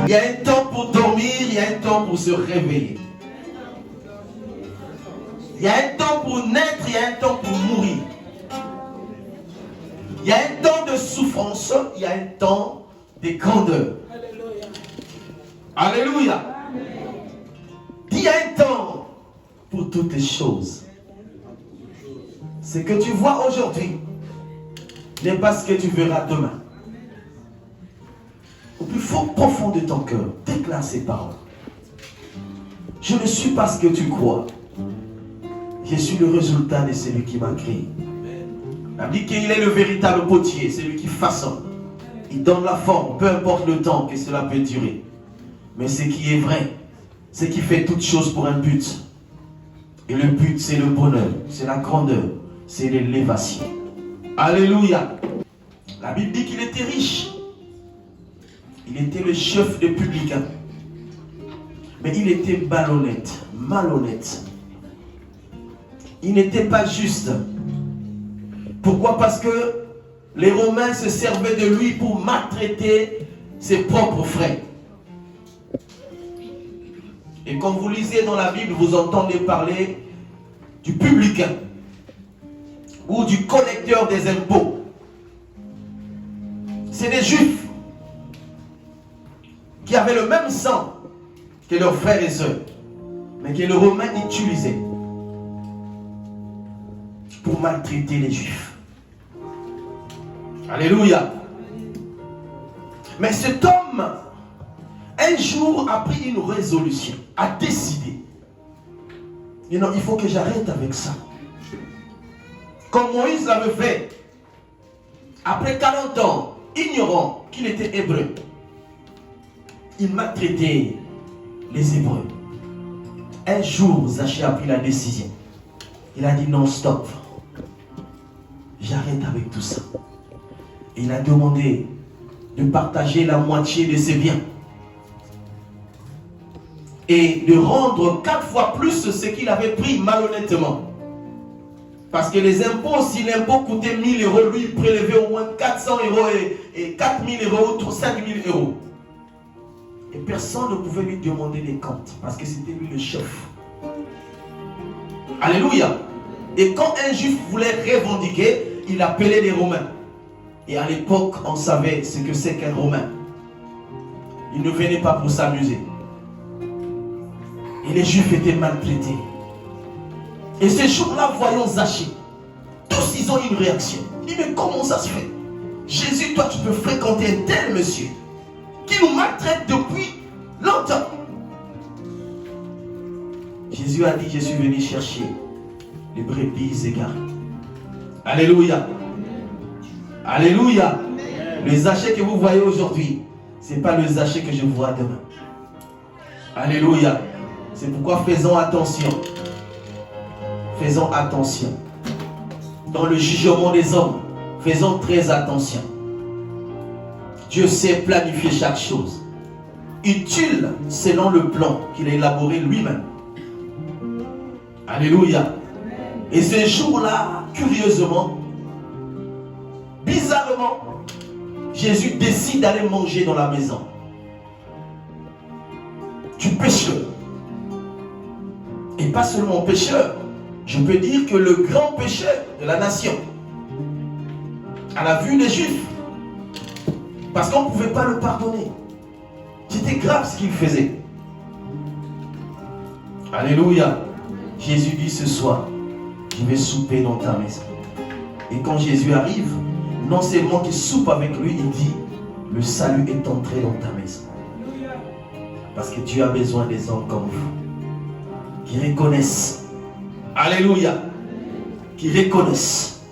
Il y a un temps pour dormir, il y a un temps pour se réveiller. Il y a un temps pour naître, il y a un temps pour mourir. Il y a un temps de souffrance, il y a un temps de grandeur. Alléluia. Il y a un temps pour toutes les choses. Ce que tu vois aujourd'hui n'est pas ce que tu verras demain. Au plus profond de ton cœur, déclare ces paroles. Je ne suis pas ce que tu crois. Je suis le résultat de celui qui m'a créé. La Bible dit qu'il est le véritable potier, celui qui façonne. Il donne la forme, peu importe le temps que cela peut durer. Mais ce qui est vrai, c'est qu'il fait toutes choses pour un but. Et le but, c'est le bonheur, c'est la grandeur, c'est l'élévation. Alléluia. La Bible dit qu'il était riche. Il était le chef des publicains. Mais il était malhonnête. Il n'était pas juste. Pourquoi? Parce que les Romains se servaient de lui pour maltraiter ses propres frères. Et quand vous lisez dans la Bible, vous entendez parler du publicain ou du collecteur des impôts. C'est des Juifs qui avaient le même sang que leurs frères et sœurs, mais que les Romains utilisaient pour maltraiter les Juifs. Alléluia. Mais cet homme, un jour, a pris une résolution, a décidé. Et non, il faut que j'arrête avec ça. Comme Moïse l'avait fait, après 40 ans, ignorant qu'il était hébreu, il maltraitait les Hébreux. Un jour, Zachée a pris la décision. Il a dit non, stop. J'arrête avec tout ça. Et il a demandé de partager la moitié de ses biens. Et de rendre 4 fois plus ce qu'il avait pris malhonnêtement. Parce que les impôts, si l'impôt coûtait 1000 euros, lui il prélevait au moins 400 euros et 4000 euros ou 5000 euros. Et personne ne pouvait lui demander des comptes parce que c'était lui le chef. Alléluia. Et quand un juif voulait revendiquer, il appelait les Romains. Et à l'époque, on savait ce que c'est qu'un Romain. Il ne venait pas pour s'amuser. Et les Juifs étaient maltraités. Et ce jour-là, voyons Zachée. Tous, ils ont une réaction. Ils disent, mais comment ça se fait? Jésus, toi, tu peux fréquenter un tel monsieur qui nous maltraite depuis longtemps. Jésus a dit, je suis venu chercher les brebis égarées. Alléluia. Alléluia. Le Zachée que vous voyez aujourd'hui, ce n'est pas le Zachée que je vois demain. Alléluia. C'est pourquoi faisons attention. Faisons attention. Dans le jugement des hommes, faisons très attention. Dieu sait planifier chaque chose. Utile selon le plan qu'il a élaboré lui-même. Alléluia. Et ce jour-là, curieusement, bizarrement, Jésus décide d'aller manger dans la maison du pécheur. Et pas seulement pécheur, je peux dire que le grand pécheur de la nation, à la vue des Juifs, parce qu'on ne pouvait pas le pardonner. C'était grave ce qu'il faisait. Alléluia. Jésus dit ce soir, je vais souper dans ta maison. Et quand Jésus arrive, non seulement qu'il soupe avec lui, il dit, le salut est entré dans ta maison. Parce que tu as besoin des hommes comme vous, qui reconnaissent, alléluia, qui reconnaissent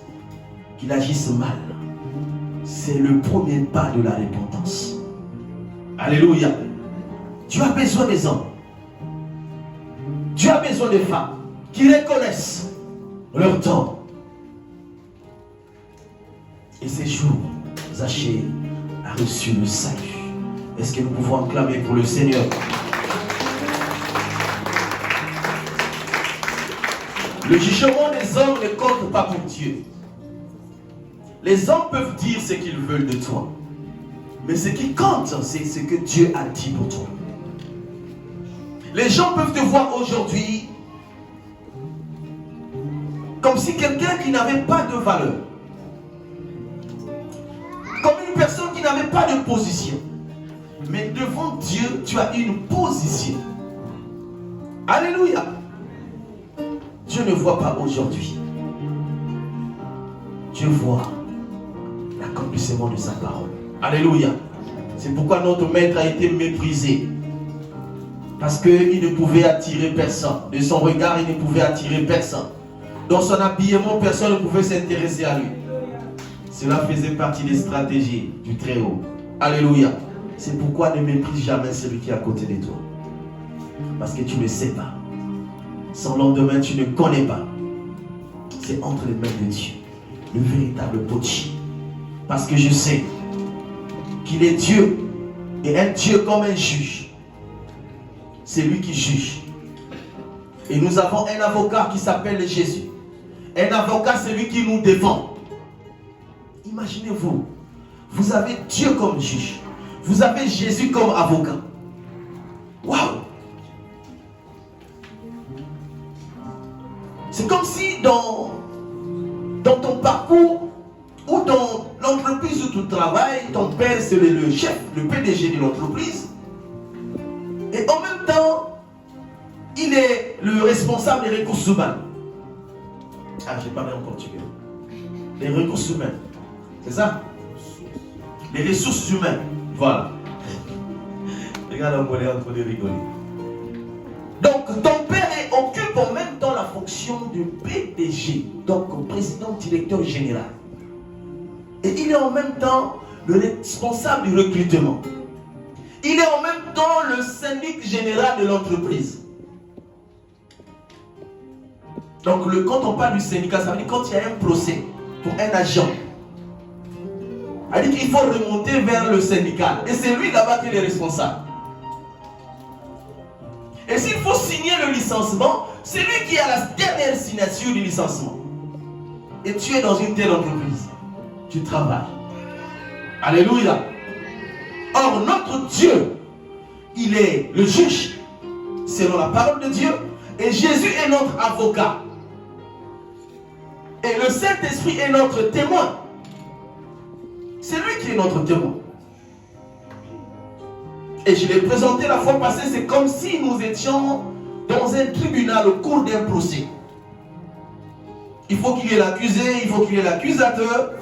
qu'ils agissent mal. C'est le premier pas de la repentance. Alléluia. Tu as besoin des hommes. Tu as besoin des femmes qui reconnaissent leur temps. Et ces jours, Zachée a reçu le salut. Est-ce que nous pouvons acclamer pour le Seigneur? Le jugement des hommes ne compte pas pour Dieu. Les hommes peuvent dire ce qu'ils veulent de toi. Mais ce qui compte, c'est ce que Dieu a dit pour toi. Les gens peuvent te voir aujourd'hui comme si quelqu'un qui n'avait pas de valeur. Comme une personne qui n'avait pas de position. Mais devant Dieu, tu as une position. Alléluia. Dieu ne voit pas aujourd'hui. Dieu voit l'accomplissement de sa parole. Alléluia. C'est pourquoi notre maître a été méprisé. Parce qu'il ne pouvait attirer personne. De son regard, il ne pouvait attirer personne. Dans son habillement, personne ne pouvait s'intéresser à lui. Cela faisait partie des stratégies du Très-Haut. Alléluia. C'est pourquoi ne méprise jamais celui qui est à côté de toi. Parce que tu ne sais pas. Son lendemain, tu ne connais pas. C'est entre les mains de Dieu. Le véritable Pochi. Parce que je sais qu'il est Dieu. Et un Dieu comme un juge. C'est lui qui juge. Et nous avons un avocat qui s'appelle Jésus. Un avocat, c'est lui qui nous défend. Imaginez-vous, vous avez Dieu comme juge. Vous avez Jésus comme avocat. Waouh! C'est comme si dans ton parcours ou dans l'entreprise où tu travailles, ton père c'est le chef, le PDG de l'entreprise. Et en même temps, il est le responsable des ressources humaines. Ah, j'ai parlé en portugais. Les ressources humaines. C'est ça? Les ressources humaines. Voilà. Regarde, on est en train de rigoler. Donc, ton père occupe en même temps la fonction de PDG, donc président directeur général. Et il est en même temps le responsable du recrutement. Il est en même temps le syndic général de l'entreprise. Donc, quand on parle du syndicat, ça veut dire quand il y a un procès pour un agent. Ça veut dire qu'il faut remonter vers le syndicat. Et c'est lui là-bas qui est responsable. Et s'il faut signer le licenciement, c'est lui qui a la dernière signature du licenciement. Et tu es dans une telle entreprise. Tu travailles. Alléluia. Or, notre Dieu, il est le juge, selon la parole de Dieu. Et Jésus est notre avocat. Et le Saint-Esprit est notre témoin. C'est lui qui est notre témoin. Et je l'ai présenté la fois passée, c'est comme si nous étions dans un tribunal au cours d'un procès. Il faut qu'il y ait l'accusé, il faut qu'il y ait l'accusateur,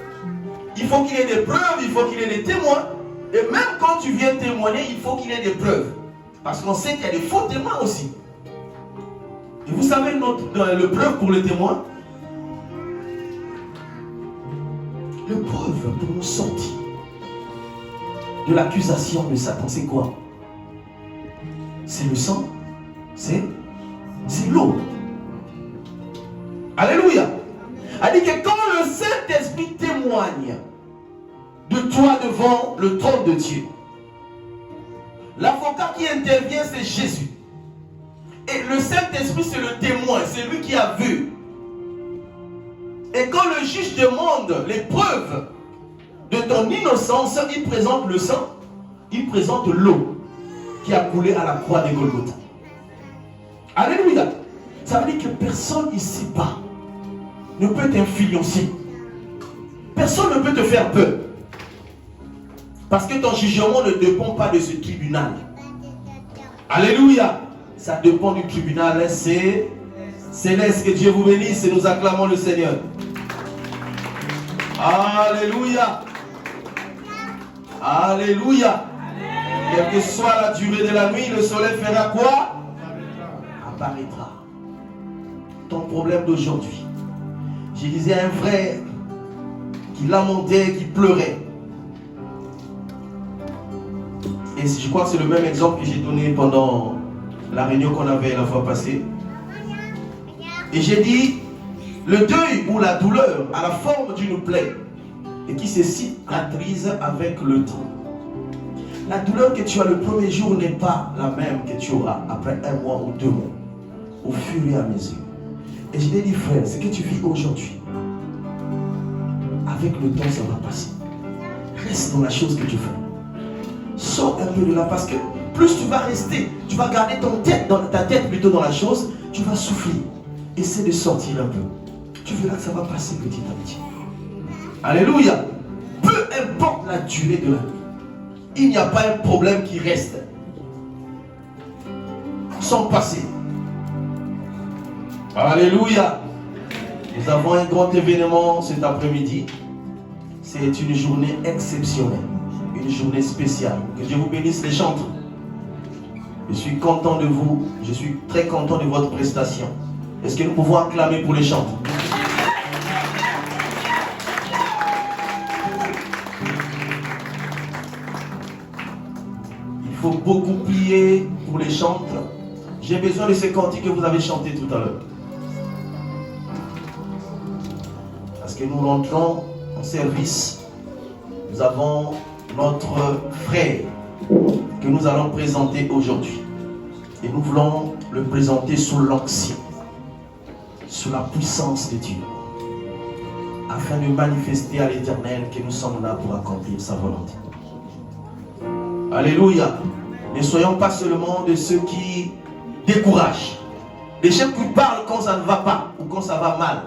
il faut qu'il y ait des preuves, il faut qu'il y ait des témoins. Et même quand tu viens témoigner, il faut qu'il y ait des preuves. Parce qu'on sait qu'il y a des faux témoins aussi. Et vous savez le preuve pour le témoin? Le preuve pour nous sortir de l'accusation de Satan, c'est quoi? C'est le sang, c'est l'eau. Alléluia. Elle dit que quand le Saint-Esprit témoigne de toi devant le trône de Dieu, l'avocat qui intervient, c'est Jésus. Et le Saint-Esprit, c'est le témoin, c'est lui qui a vu. Et quand le juge demande les preuves de ton innocence, il présente le sang, il présente l'eau qui a coulé à la croix de Golgotha. Alléluia. Ça veut dire que personne ici-bas ne peut t'influencer. Personne ne peut te faire peur. Parce que ton jugement ne dépend pas de ce tribunal. Alléluia. Ça dépend du tribunal. C'est céleste. Que Dieu vous bénisse et nous acclamons le Seigneur. Alléluia. Alléluia. Quelle que soit la durée de la nuit, le soleil fera quoi? Apparaîtra. Ton problème d'aujourd'hui. Je disais à un frère qui lamentait, qui pleurait. Et je crois que c'est le même exemple que j'ai donné pendant la réunion qu'on avait la fois passée. Et j'ai dit, le deuil ou la douleur a la forme d'une plaie et qui se cicatrise avec le temps. La douleur que tu as le premier jour n'est pas la même que tu auras après 1 mois ou 2 mois, au fur et à mesure. Et je t'ai dit, frère, ce que tu vis aujourd'hui, avec le temps, ça va passer. Reste dans la chose que tu fais. Sors un peu de là parce que plus tu vas rester, tu vas garder ta tête plutôt dans la chose, tu vas souffler. Essaie de sortir un peu. Tu verras que ça va passer petit à petit. Alléluia. Peu importe la durée de la nuit, il n'y a pas un problème qui reste sans passer. Alléluia. Nous avons un grand événement cet après-midi. C'est une journée exceptionnelle, une journée spéciale. Que Dieu vous bénisse les chantres. Je suis content de vous, je suis très content de votre prestation. Est-ce que nous pouvons acclamer pour les chantres? Il faut beaucoup prier pour les chantres. J'ai besoin de ces cantiques que vous avez chantés tout à l'heure. Parce que nous rentrons en service. Nous avons notre frère que nous allons présenter aujourd'hui. Et nous voulons le présenter sous l'onction, sous la puissance de Dieu, afin de manifester à l'Éternel que nous sommes là pour accomplir sa volonté. Alléluia. Ne soyons pas seulement de ceux qui découragent, des gens qui parlent quand ça ne va pas ou quand ça va mal.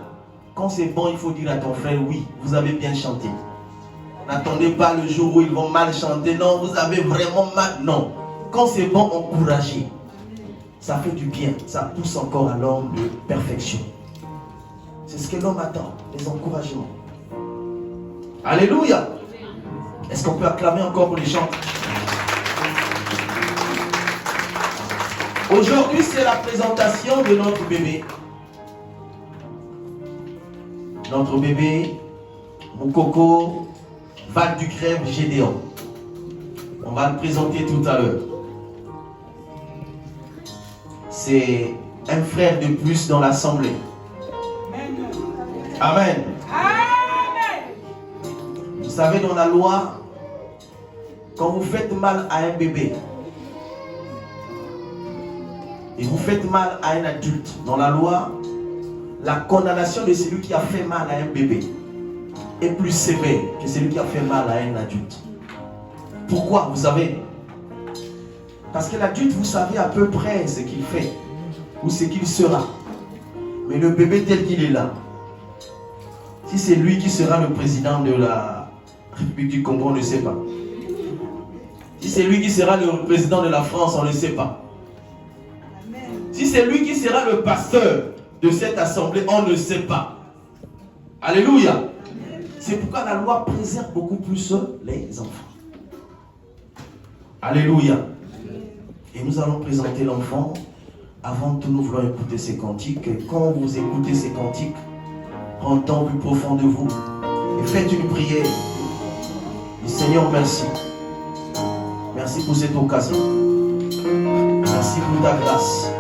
Quand c'est bon, il faut dire à ton frère, oui, vous avez bien chanté. N'attendez pas le jour où ils vont mal chanter. Non, vous avez vraiment mal. Non. Quand c'est bon, encouragez. Ça fait du bien. Ça pousse encore à l'homme de perfection. C'est ce que l'homme attend, les encouragements. Alléluia. Est-ce qu'on peut acclamer encore pour les chants? Aujourd'hui, c'est la présentation de notre bébé. Notre bébé, mon coco, Val du Crève Gédéon. On va le présenter tout à l'heure. C'est un frère de plus dans l'assemblée. Amen. Vous savez, dans la loi, quand vous faites mal à un bébé et vous faites mal à un adulte, dans la loi, la condamnation de celui qui a fait mal à un bébé est plus sévère que celui qui a fait mal à un adulte. Pourquoi? Vous savez? Parce que l'adulte, vous savez à peu près ce qu'il fait ou ce qu'il sera. Mais le bébé tel qu'il est là, si c'est lui qui sera le président de la République du Congo, on ne sait pas. Si c'est lui qui sera le président de la France, on ne sait pas. Si c'est lui qui sera le pasteur de cette assemblée, on ne sait pas. Alléluia. C'est pourquoi la loi préserve beaucoup plus les enfants. Alléluia. Et nous allons présenter l'enfant. Avant tout, nous voulons écouter ces cantiques. Et quand vous écoutez ces cantiques, prends un temps plus profond de vous et faites une prière. Et Seigneur, merci. Merci pour cette occasion. Merci pour ta grâce.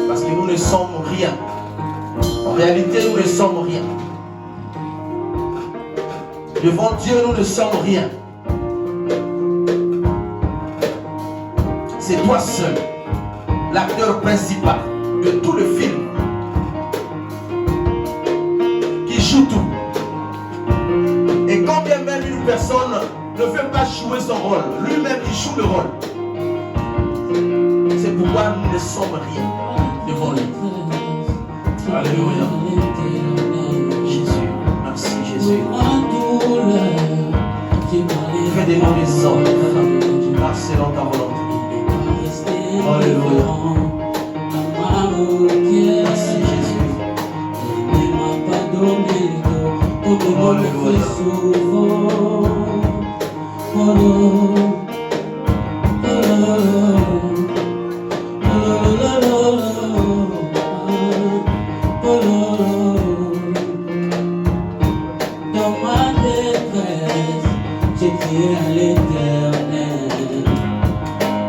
Parce que nous ne sommes rien. En réalité, nous ne sommes rien. Devant Dieu, nous ne sommes rien. C'est toi seul, l'acteur principal de tout le film, qui joue tout. Et quand bien même une personne ne veut pas jouer son rôle, lui-même il joue le rôle. C'est pourquoi nous ne sommes rien devant lui. Alléluia. Jésus, merci Jésus. Fais des noms des hommes, marche dans ta volonté. Alléluia. Merci Jésus. Alléluia. Dans ma détresse, j'ai crié à l'Éternel.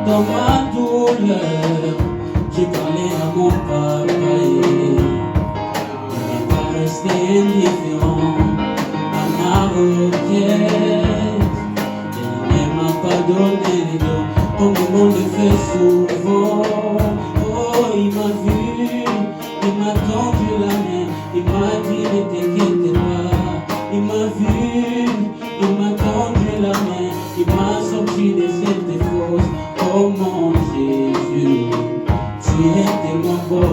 Dans ma douleur, j'ai parlé à mon papa. Il n'est pas resté indifférent à ma requête. Il ne m'a pas donné les dos, comme le monde le fait souvent. Oh, il m'a vu, il m'a tendu la main, il m'a dit ne t'inquiète pas. Il m'a vu, il m'a tendu la main, il m'a sorti de cette fosse. Oh mon Jésus, tu es tellement beau.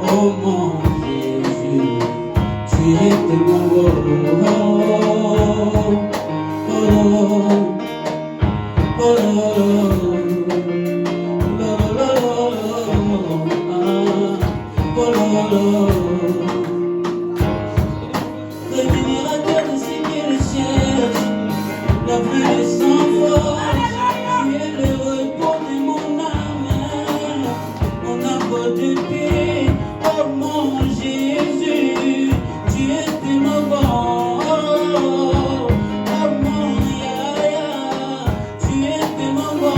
Oh mon Jésus, tu es tellement beau. Oh, oh, oh, rémunérateur de ce qui le cherche, la pluie sans force, tu es le repos de mon âme, mon apport de paix. Oh mon Jésus, tu es tellement bon. Oh mon Yaya, tu es tellement bon.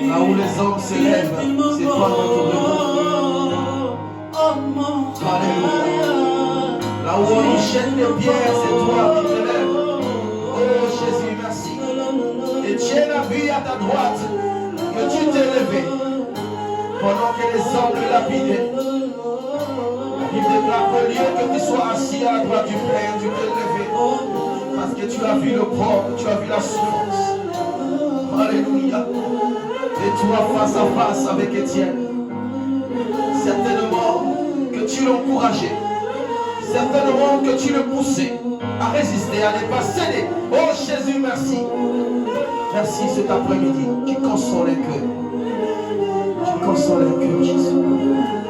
Là où les hommes se lèvent, c'est toi notre repos. Alléluia. Là où on nous jette des pierres, c'est toi qui te lèves. Oh Jésus, merci. Et tiens la vie à ta droite, que tu t'es levé. Pendant que les hommes le lapidaient, il déclare qu'au lieu que tu sois assis à la droite du Père, tu t'es levé. Parce que tu as vu le pauvre, tu as vu la souffrance. Alléluia. Et toi face à face avec Étienne, certainement que tu l'encourageais, certainement que tu le poussais à résister, à ne pas céder. Oh Jésus, merci. Merci cet après-midi. Tu consoles les cœurs. Tu consoles les cœurs, Jésus.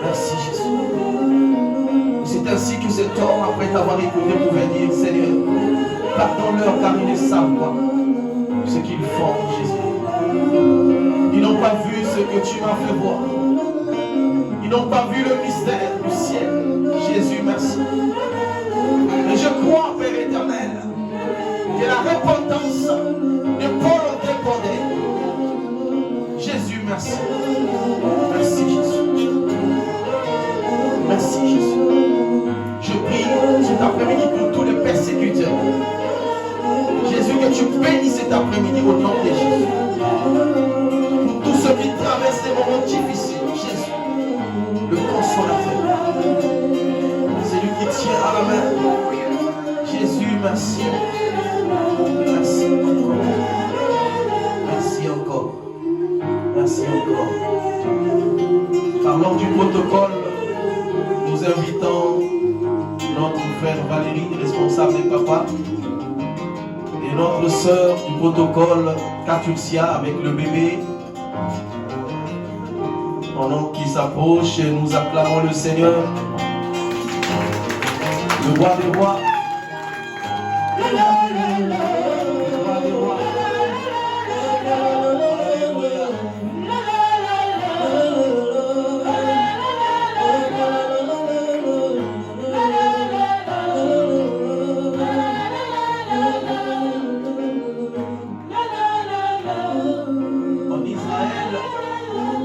Merci Jésus. C'est ainsi que cet homme, après t'avoir écouté, pouvait dire, Seigneur, pardonne-leur car ils ne savent pas ce qu'ils font, Jésus. Ils n'ont pas vu ce que tu m'as fait voir. Ils n'ont pas vu le mystère du ciel. Jésus, merci. Et je crois, Père éternel, que la repentance de Paul dépendait. Jésus, merci. Merci, Jésus. Merci, Jésus. Je prie cet après-midi pour tous les persécuteurs. Jésus, que tu bénisses cet après-midi au nom de Jésus. Pour tous ceux qui traversent des moments difficiles, Jésus, le consolateur, celui qui tient à la main. Jésus, merci. Merci encore. Merci encore. Merci encore. Parlons du protocole. Nous invitons notre frère Valérie, responsable des papas, et notre sœur du protocole Katulcia avec le bébé. Pendant qu'ils s'approchent, nous acclamons le Seigneur, le roi des rois. Le roi des rois.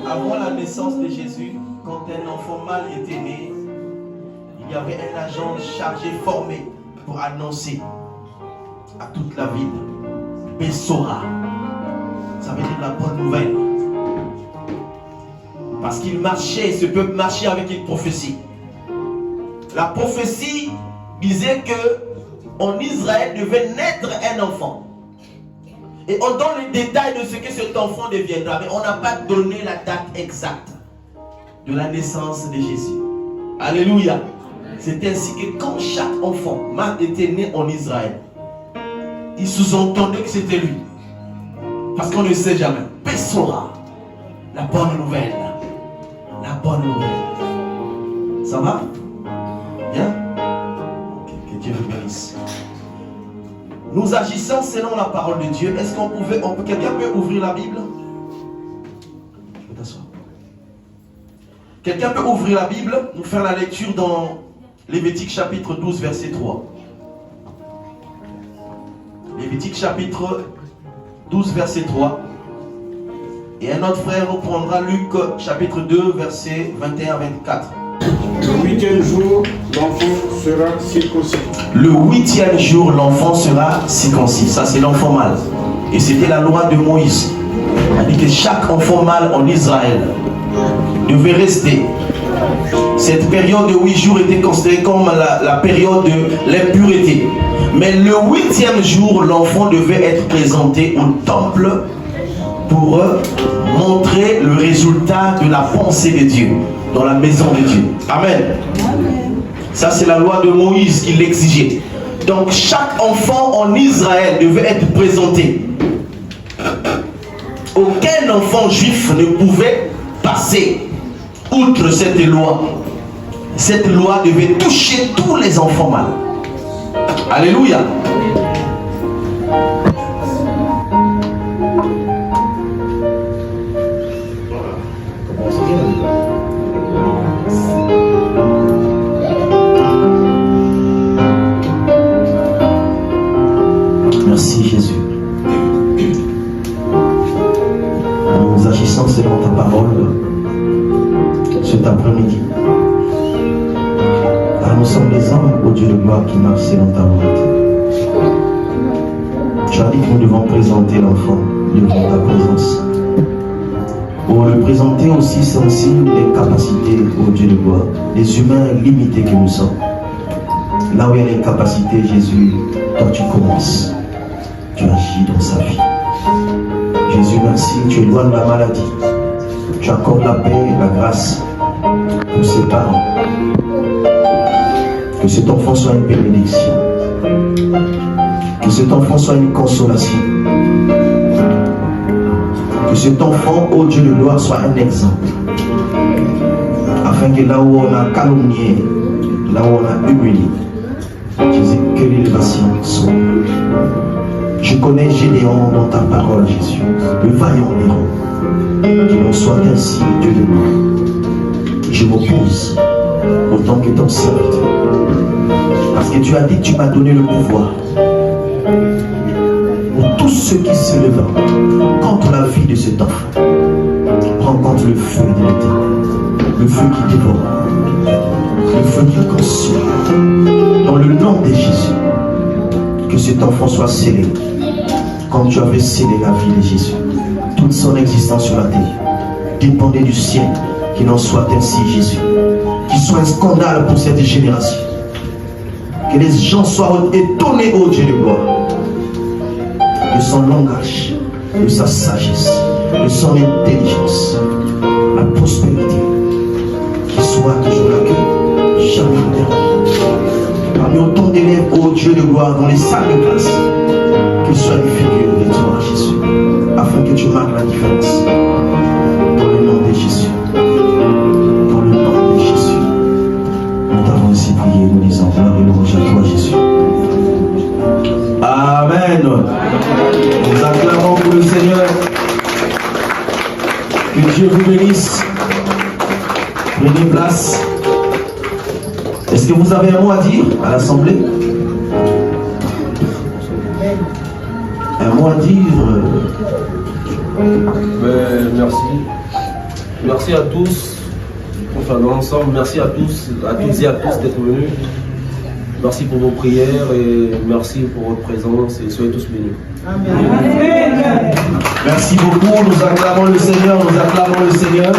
Avant la naissance de Jésus, quand un enfant mâle était né, il y avait un agent chargé, formé pour annoncer à toute la ville, Bessora. Ça veut dire la bonne nouvelle. Parce qu'il marchait, ce peuple marchait avec une prophétie. La prophétie disait que en Israël devait naître un enfant. Et on donne les détails de ce que cet enfant deviendra, mais on n'a pas donné la date exacte de la naissance de Jésus. Alléluia. C'est ainsi que quand chaque enfant mâle était né en Israël, il sous-entendait que c'était lui. Parce qu'on ne sait jamais. Bessora, la bonne nouvelle. La bonne nouvelle. Ça va? Bien? Que Dieu vous bénisse. Nous agissons selon la parole de Dieu. Est-ce qu'on pouvait, quelqu'un peut ouvrir la Bible? Je peux t'asseoir. Quelqu'un peut ouvrir la Bible, nous faire la lecture dans Lévitique chapitre 12, verset 3. Lévitique chapitre 12, verset 3. Et un autre frère nous prendra Luc chapitre 2, verset 21 à 24. Le 8e jour, l'enfant sera circoncis. Le 8e jour, l'enfant sera circoncis. Ça, c'est l'enfant mâle. Et c'était la loi de Moïse. Il dit que chaque enfant mâle en Israël devait rester. Cette période de 8 jours était considérée comme la période de l'impureté. Mais le 8e jour, l'enfant devait être présenté au temple pour montrer le résultat de la pensée de Dieu dans la maison de Dieu. Amen. Ça, c'est la loi de Moïse qui l'exigeait. Donc, chaque enfant en Israël devait être présenté. Aucun enfant juif ne pouvait passer outre cette loi. Cette loi devait toucher tous les enfants mâles. Alléluia. Merci Jésus. Nous agissons selon ta parole cet après-midi. Car nous sommes des hommes, ô Dieu de gloire, qui marchent selon ta volonté. Tu as dit que nous devons présenter l'enfant devant ta présence. Pour le présenter aussi, c'est aussi les capacités, ô Dieu de gloire, des humains limités que nous sommes. Là où il y a les capacités, Jésus, toi tu commences. Tu agis dans sa vie. Jésus, merci, tu éloignes la maladie. Tu accordes la paix et la grâce pour ses parents. Que cet enfant soit une bénédiction. Que cet enfant soit une consolation. Que cet enfant, ô Dieu de gloire, soit un exemple. Afin que là où on a calomnié, là où on a humilié, Jésus, que l'élévation soit. Je connais Gédéon dans ta parole, Jésus, le vaillant héros. Qu'il en soit ainsi, Dieu de moi. Je m'oppose autant que ton serviteur. Parce que tu as dit que tu m'as donné le pouvoir pour tous ceux qui se lèvent contre la vie de cet enfant. Rencontre le feu de l'éternel, le feu qui dévore, le feu qui consume. Dans le nom de Jésus, que cet enfant soit scellé comme tu avais scellé la vie de Jésus. Toute son existence sur la terre dépendait du ciel. Qu'il en soit ainsi, Jésus. Qu'il soit un scandale pour cette génération. Que les gens soient étonnés, ô Dieu de gloire, de son langage, de sa sagesse, de son intelligence, la prospérité. Qu'il soit toujours là, que jamais le parmi autant d'élèves, ô Dieu de gloire, dans les salles de classe, qu'il soit une figure de toi, Jésus, afin que tu marques la différence. Dans le nom de Jésus. Dans le nom de Jésus. Nous t'avons ainsi prié, nous disons gloire et louange à toi, Jésus. Amen. Nous acclamons pour le Seigneur. Que Dieu vous bénisse. Prenez place. Est-ce que vous avez un mot à dire à l'Assemblée? Un mot à dire? Merci. Merci à tous, enfin dans l'ensemble, merci à tous et à tous d'être venus. Merci pour vos prières et merci pour votre présence et soyez tous bénis. Merci beaucoup, nous acclamons le Seigneur, nous acclamons le Seigneur.